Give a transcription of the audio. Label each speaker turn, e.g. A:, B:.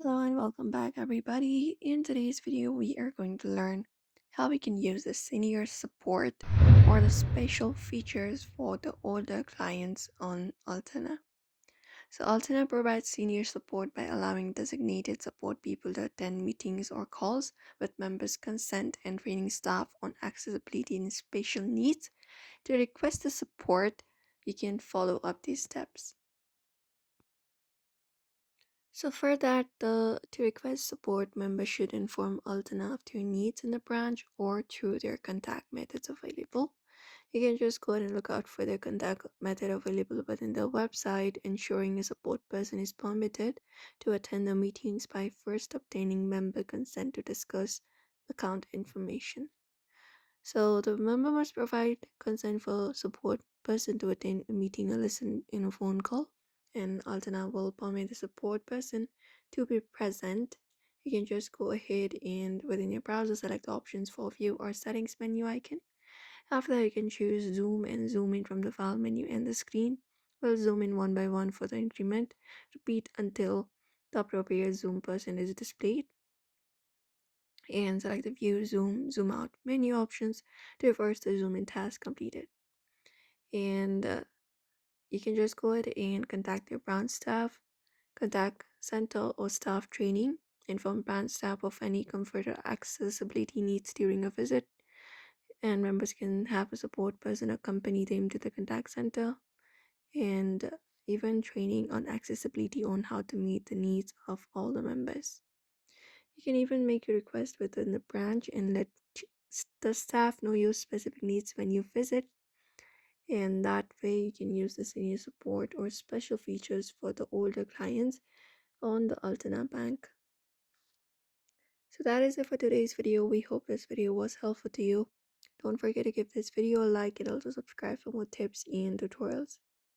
A: Hello and welcome back everybody. In today's video, we are going to learn how we can use the senior support or the special features for the older clients on Alterna. So Alterna provides senior support by allowing designated support people to attend meetings or calls with members' consent and training staff on accessibility and special needs. To request the support, you can follow up these steps. So for that, to request support, members should inform Altana of their needs in the branch or through their contact methods available. You can just go ahead and look out for the contact method available within the website, ensuring a support person is permitted to attend the meetings by first obtaining member consent to discuss account information. So the member must provide consent for support person to attend a meeting or listen in a phone call. And Altana will permit the support person to be present. You can just go ahead and within your browser select the options for view or settings menu icon. After that, you can choose zoom and zoom in from the file menu and the screen. We'll zoom in one by one for the increment. Repeat until the appropriate zoom person is displayed and select the view, zoom out menu options to reverse the zoom in task completed. And you can just go ahead and contact your branch staff, contact center or staff training, inform branch staff of any comfort or accessibility needs during a visit, and members can have a support person accompany them to the contact center, and even training on accessibility on how to meet the needs of all the members. You can even make a request within the branch and let the staff know your specific needs when you visit, and that way you can use the senior support or special features for the older clients on the Altana Bank. So that is it for today's video. We hope this video was helpful to you. Don't forget to give this video a like and also subscribe for more tips and tutorials.